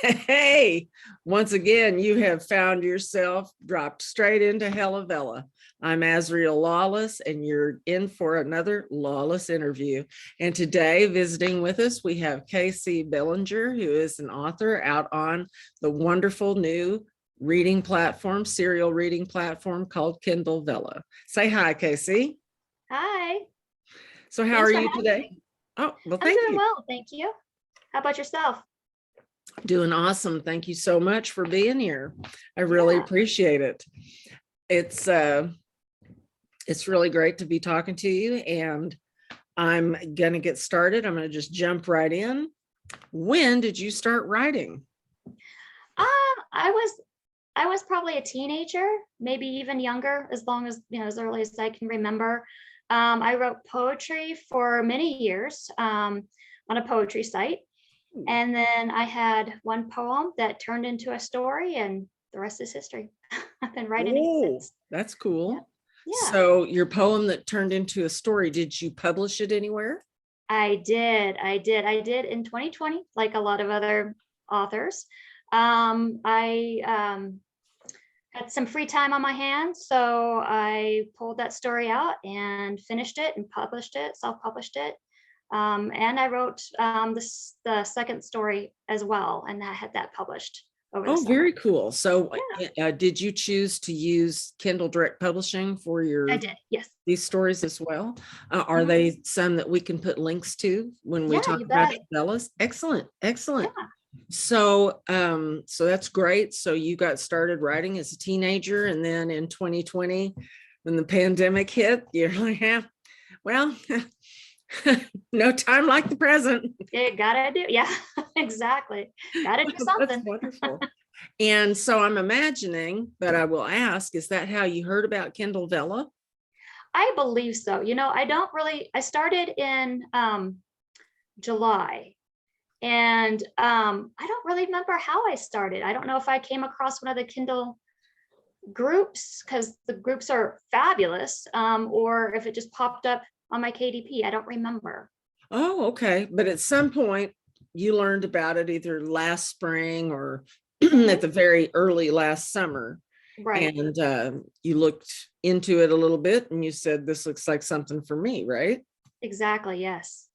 Hey, once again, you have found yourself dropped straight into Hella Vella. I'm Azriel Lawless, and you're in for another Lawless interview. And today, visiting with us, we have Casey Bellinger, who is an author out on the wonderful new reading platform, serial reading platform called Kindle Vella. Say hi, Casey. Hi. So, how Thanks are for you having today? me. Oh, well, I'm thank doing you. well, thank you. How about yourself? Doing awesome. Thank you so much for being here. I really Yeah. appreciate it. It's uh it's really great to be talking to you, and I'm going to get started. I'm going to just jump right in. When did you start writing? Um, I was probably a teenager, maybe even younger, as long as as early as I can remember. I wrote poetry for many years on a poetry site, and then I had one poem that turned into a story, and the rest is history. I've been writing it Oh, since. that's Yeah, cool. yeah. So your poem that turned into a story, did you publish it anywhere? I did in 2020, like a lot of other authors. I had some free time on my hands, so I pulled that story out and finished it and published it, self-published it. And I wrote the second story as well, and I had that published over the Oh, summer. very cool. So Yeah, did you choose to use Kindle Direct Publishing for I your did. Yes. these stories as well? Are Mhm. they some that we can put links to when we Yeah, talk you about bet. Bellas? Excellent, excellent. Yeah. So that's great. So you got started writing as a teenager, and then in 2020, when the pandemic hit, you're like, yeah, well, no time like the present. You gotta do. Yeah, exactly. Gotta do That's something. wonderful. And so I'm imagining, but I will ask, is that how you heard about Kindle Vella? I believe so. I started in July, and I don't really remember how I started. I don't know if I came across one of the Kindle groups, because the groups are fabulous, or if it just popped up on my KDP. I don't remember. Oh, okay. But at some point, you learned about it either last spring or at Mhm. the very early last summer. Right. And you looked into it a little bit and you said, this looks like something for me, right? Exactly. Yes.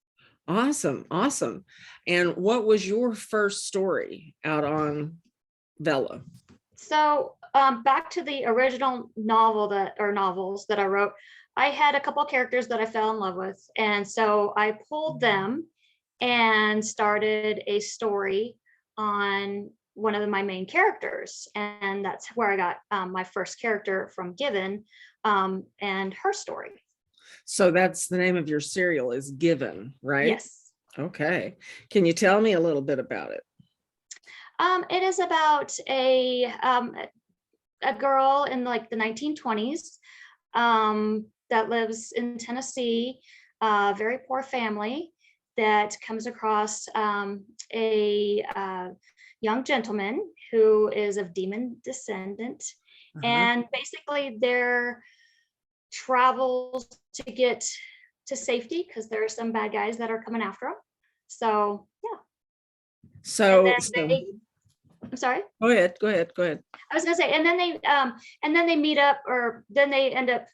Awesome. Awesome. And what was your first story out on Vella? So back to the original novels that I wrote, I had a couple of characters that I fell in love with. And so I pulled them and started a story on one of my main characters. And that's where I got my first character from Given, and her story. So that's the name of your serial is Given, right? Yes. Okay. Can you tell me a little bit about it? It is about a girl in like the 1920s, that lives in Tennessee, a very poor family that comes across a young gentleman who is of demon descendant. Uh-huh. And basically, their travels to get to safety because there are some bad guys that are coming after them. So, yeah. And So, then I'm sorry. go ahead, go ahead, go ahead. I was gonna say, and then they meet up, or then they end up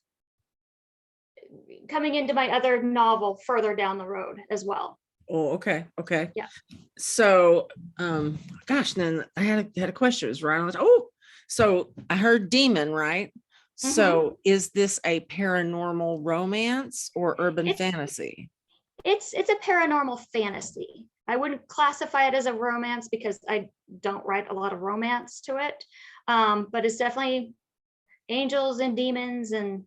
coming into my other novel further down the road as well. Oh, okay, okay. Yeah. So, gosh, then I had a question. It was right on. Oh, so I heard demon, right? Hmm. So, is this a paranormal romance or urban It's fantasy? it's a paranormal fantasy. I wouldn't classify it as a romance because I don't write a lot of romance to it. But it's definitely angels and demons and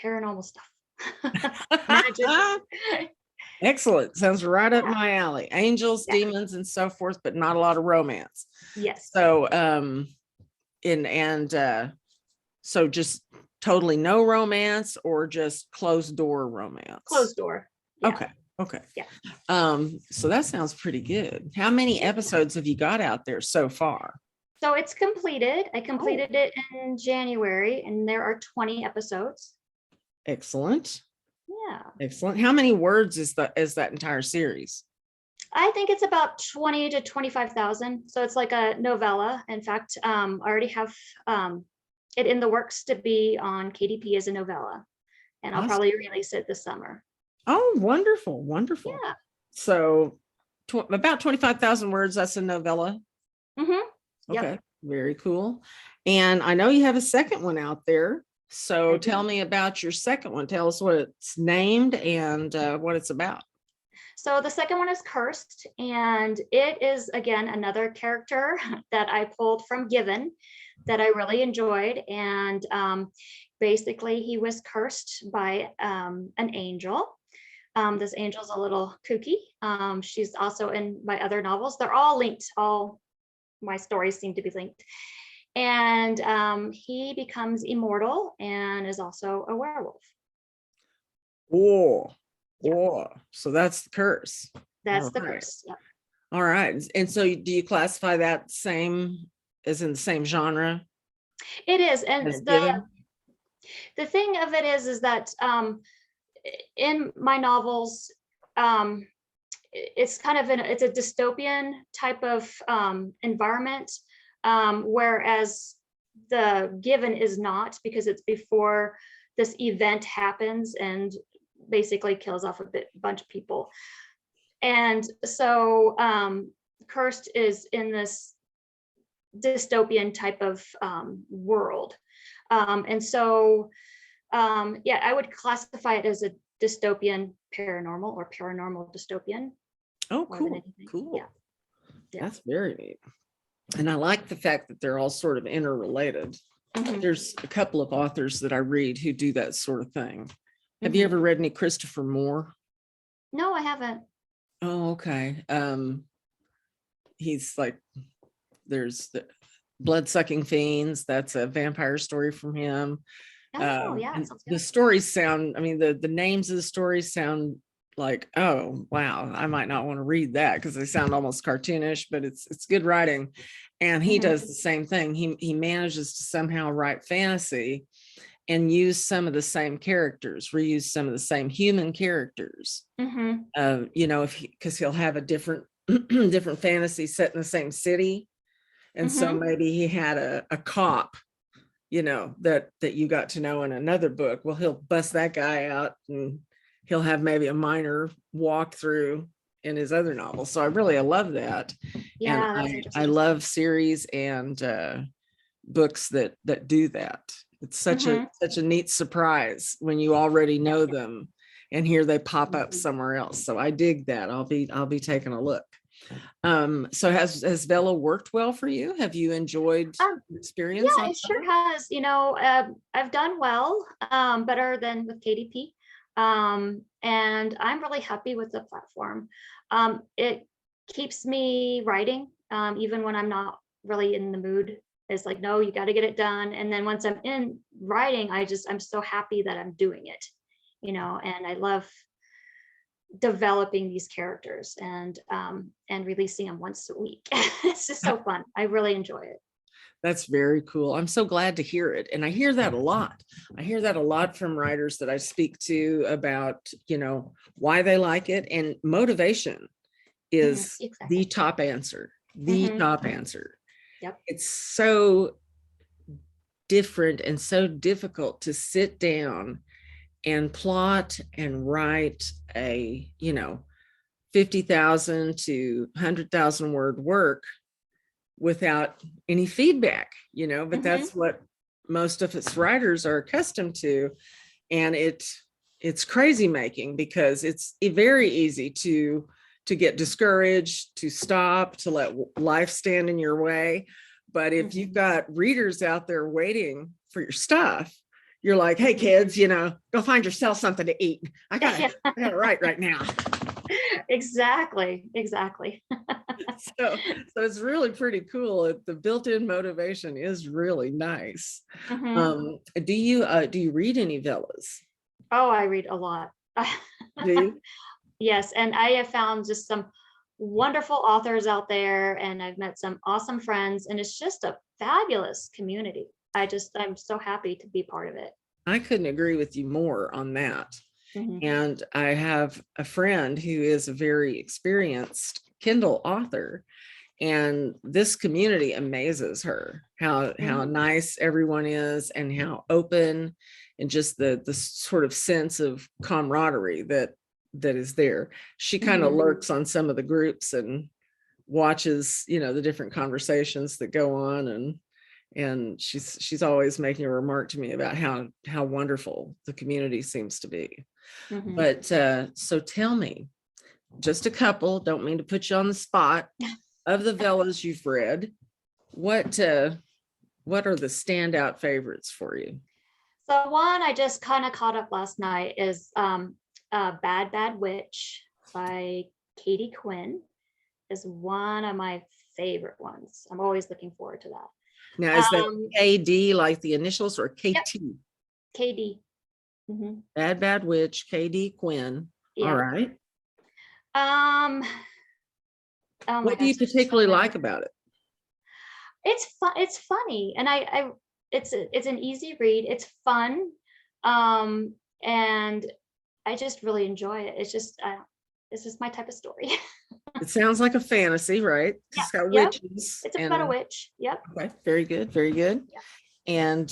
paranormal stuff. Magic. Excellent. Sounds right up Yeah. my alley. Angels, Yeah. demons, and so forth, but not a lot of romance. Yes. So, so just totally no romance or just closed door romance. Closed door. Yeah. Okay. Okay. Yeah. So that sounds pretty good. How many episodes have you got out there so far? So it's completed. I Oh, completed it in January, and there are 20 episodes. excellent. Yeah. Excellent. How many words is that entire series? I think it's about 20 to 25,000. So it's like a novella. In fact, I already have it in the works to be on KDP as a novella, and I'll Awesome. probably release it this summer. Oh, wonderful, wonderful. Yeah. So about 25,000 words, that's a novella. Mm-hmm. Yep. Okay, very cool. And I know you have a second one out there. So I do. tell me about your second one. Tell us what it's named and what it's about. So the second one is Cursed, and it is again another character that I pulled from Given that I really enjoyed. And basically, he was cursed by an angel. This angel's a little kooky. She's also in my other novels. They're all linked. All my stories seem to be linked. And he becomes immortal and is also a werewolf. Oh, Yeah. oh, so that's the curse. That's All the right. curse. Yeah. All right. And so do you classify that same as in the same genre It is. as And Given? the thing of it is that in my novels, it's kind of it's a dystopian type of environment, whereas the Given is not, because it's before this event happens and basically kills off a bunch of people. And so Cursed is in this dystopian type of world. And so, yeah, I would classify it as a dystopian paranormal or paranormal dystopian. Oh, more than cool. anything. Cool. Yeah. Yeah. That's very neat. And I like the fact that they're all sort of interrelated. Mhm. There's a couple of authors that I read who do that sort of thing. Have you Mhm. ever read any Christopher Moore? No, I haven't. Oh, okay. He's like, there's the Blood-Sucking Fiends. That's a vampire story from him. Oh, yeah, And sounds the good. stories sound, I mean, the names of the stories sound like, oh wow, I might not want to read that because they sound almost cartoonish, but it's good writing. And he Mhm. does the same thing. He manages to somehow write fantasy and use some of the same characters, reuse some of the same human characters. Mhm. You know, because he'll have a different different fantasy set in the same city. And so Mhm. maybe he had a cop, you know, that you got to know in another book. Well, he'll bust that guy out and he'll have maybe a minor walkthrough in his other novels. So I love that. Yeah, And that's I interesting. love series and books that do that. It's such Mhm. a neat surprise when you already know them and here they pop up somewhere else. So I dig that. I'll be taking a look. So has Vella worked well for you? Have you enjoyed the experience Yeah, on it sure Vella? has. You know, I've done well, better than with KDP. And I'm really happy with the platform. It keeps me writing, even when I'm not really in the mood. It's like, no, you got to get it done. And then once I'm in writing, I'm so happy that I'm doing it, you know, and I love developing these characters and releasing them once a week. It's just so fun. I really enjoy it. That's very cool. I'm so glad to hear it. And I hear that a lot. I hear that a lot from writers that I speak to about, you know, why they like it. And motivation is Exactly. the top answer, the Mhm. top answer. Yep. It's so different and so difficult to sit down and plot and write a, you know, 50,000 to 100,000 word work without any feedback, you know, but Mhm. that's what most of its writers are accustomed to. And it's crazy making because it's very easy to get discouraged, to stop, to let life stand in your way. But if you've got readers out there waiting for your stuff, you're like, hey kids, you know, go find yourself something to eat. I gotta write right now. Exactly. So it's really pretty cool. The built-in motivation is really nice. Mhm. Do you read any Vellas? Oh, I read a lot. Do you? Yes, and I have found just some wonderful authors out there, and I've met some awesome friends, and it's just a fabulous community. I'm so happy to be part of it. I couldn't agree with you more on that. Mhm. And I have a friend who is a very experienced Kindle author, and this community amazes her, how Mhm. nice everyone is and how open, and just the sort of sense of camaraderie that is there. She kind of Mhm. lurks on some of the groups and watches, the different conversations that go on, and she's always making a remark to me about how wonderful the community seems to be. Mhm. But so tell me, just a couple, don't mean to put you on the spot, of the Vellas you've read, what are the standout favorites for you? So one I just kind of caught up last night is Bad Bad Witch by Katie Quinn is one of my favorite ones. I'm always looking forward to that. Now, is that Um, KD like the initials, or yep, KT? KD. Hmm. Bad Bad Witch, KD Quinn. All Yep. right. Um, oh my What do gosh, you there's so particularly many. like about it? It's fun. It's funny, and it's an easy read. It's fun, and I just really enjoy it. It's just my type of story. It sounds like a fantasy, right? 'Cause Yeah, it's got yep. witches It's about a and witch. Yep. okay, very good, very good. Yeah. And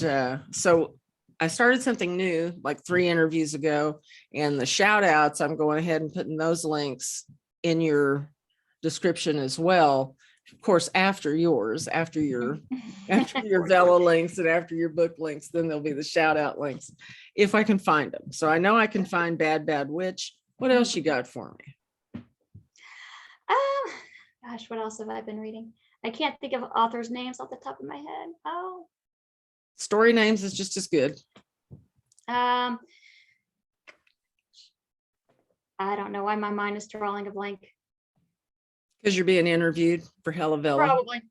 so I started something new like 3 interviews ago, and the shout outs, I'm going ahead and putting those links in your description as well. Of course, after yours, after your Of course. Vela links and after your book links, then there'll be the shout out links if I can find them. So I know I can find Bad Bad Witch. What else you got for me? Um, gosh, what else have I been reading? I can't think of authors' names off the top of my head. Oh, Story names is just as good. um, I don't know why my mind is drawing a blank. Because you're being interviewed for Hella Vella. Probably.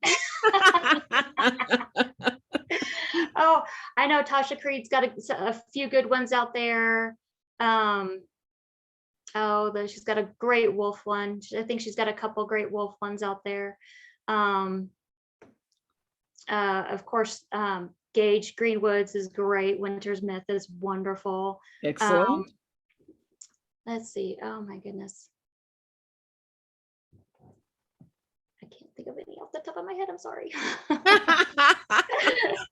Oh, I know Tasha Creed's got a few good ones out there. Um, she's got a great wolf one. I think she's got a couple great wolf ones out there. Um, of course, Gage Greenwoods is great. Winter's Myth is wonderful. Excellent. Let's see. Oh my goodness. I can't think of any off the top of my head. I'm sorry.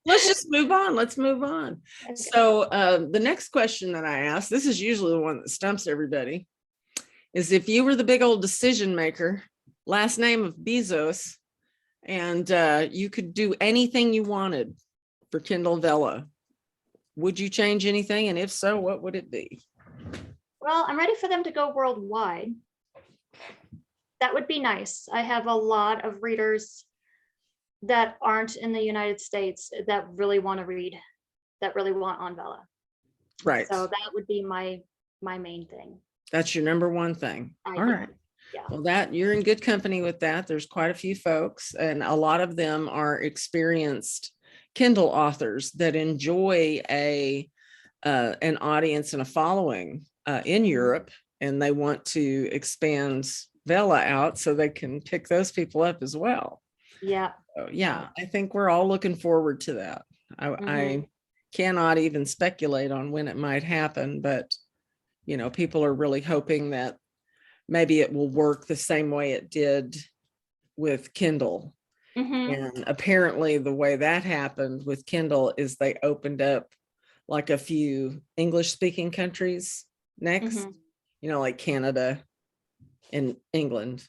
Let's just move on. Let's move on. Okay. So the next question that I ask, this is usually the one that stumps everybody, is if you were the big old decision maker, last name of Bezos, and you could do anything you wanted for Kindle Vella, would you change anything? And if so, what would it be? Well, I'm ready for them to go worldwide. That would be nice. I have a lot of readers that aren't in the United States that really want to read, that really want on Vella. Right. So that would be my main thing. That's your number one thing. All right. Yeah. Well, that you're in good company with that. There's quite a few folks, and a lot of them are experienced Kindle authors that enjoy an audience and a following in Europe, and they want to expand Vela out so they can pick those people up as well. Yeah. So, yeah, I think we're all looking forward to that. I cannot even speculate on when it might happen, but people are really hoping that maybe it will work the same way it did with Kindle. And apparently the way that happened with Kindle is they opened up like a few English speaking countries next, like Canada and England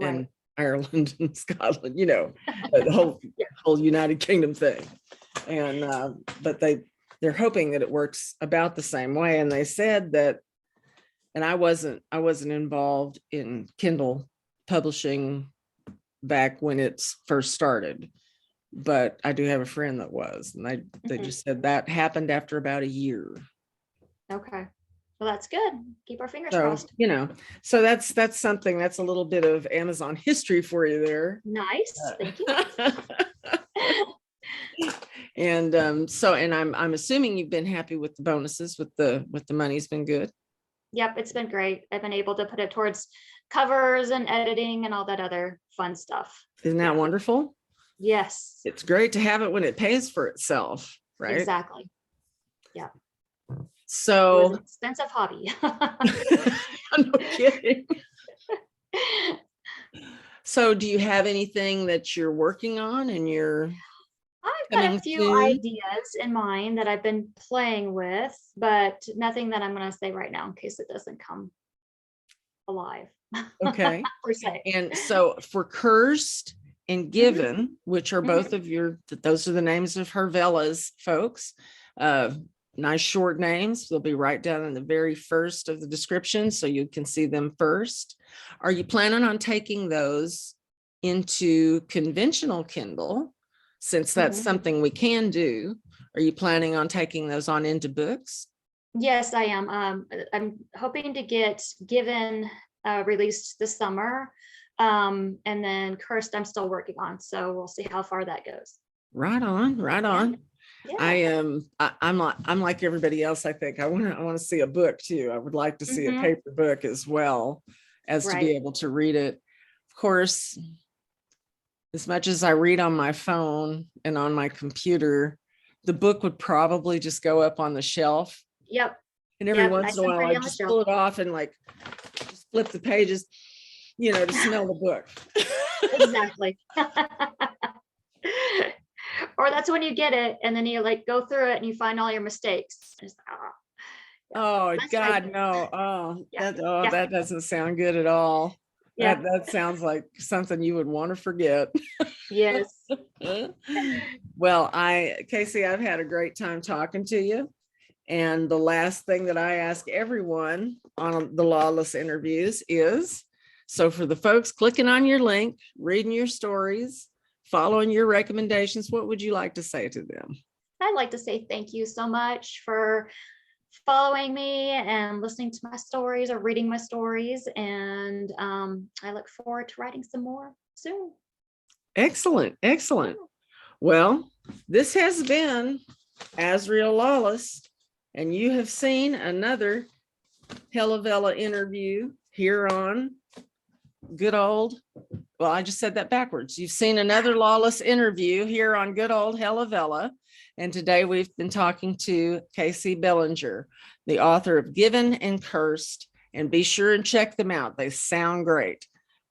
and Ireland and Scotland, the whole United Kingdom thing. And but they're hoping that it works about the same way. And they said that, and I wasn't involved in Kindle publishing back when it's first started, but I do have a friend that was, and they just said that happened after about a year. Okay. Well, that's good. Keep our fingers So, crossed. So that's something, that's a little bit of Amazon history for you there. Nice. Thank you. And and I'm assuming you've been happy with the bonuses, with the money's been good. Yep, it's been great. I've been able to put it towards covers and editing and all that other fun stuff. Isn't that wonderful? Yes. It's great to have it when it pays for itself, right? Exactly. Yeah. So an expensive hobby. no kidding. So do you have anything that you're working on and you're I've got a coming few soon? ideas in mind that I've been playing with, but nothing that I'm going to say right now in case it doesn't come alive Okay. per se. And so for Cursed and Mhm, Given, which are both mhm. of those are the names of her Vella's, folks. Uh, nice short names. They'll be right down in the very first of the description so you can see them first. Are you planning on taking those into conventional Kindle? Since that's Mhm. something we can do, are you planning on taking those on into books? Yes, I am. I'm hoping to get Given released this summer, and then Cursed I'm still working on. So we'll see how far that goes. Right on, right Yeah, on. I yeah. am I'm like everybody else. I think I want to see a book too. I would like to see a Hmm. paper book as well as to be Right. able to read it. Of course, as much as I read on my phone and on my computer, the book would probably just go up on the shelf. Yep. And every Yep. once Nice in a and while, pretty I on the just shelf. pull it off and like just flip the pages, to smell the book. Exactly. Or that's when you get it and then you like go through it and you find all your mistakes. Just, yeah. Oh Best way. God, no. Oh, Yeah. Yeah. that doesn't sound good at all. Yeah. That sounds like something you would want to forget. Yes. Well, Casey, I've had a great time talking to you. And the last thing that I ask everyone on the Lawless interviews is, so for the folks clicking on your link, reading your stories, following your recommendations, what would you like to say to them? I'd like to say thank you so much for following me and listening to my stories or reading my stories. And I look forward to writing some more soon. Excellent, excellent. Well, this has been Azriel Lawless, and you have seen another Hella Vella interview here on good old, well, I just said that backwards. You've seen another Lawless interview here on good old Hella Vella. And today we've been talking to Casey Bellinger, the author of Given and Cursed. And be sure and check them out. They sound great.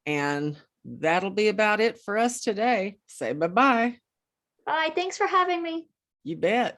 And that'll be about it for us today. Say bye-bye. Bye. Thanks for having me. You bet.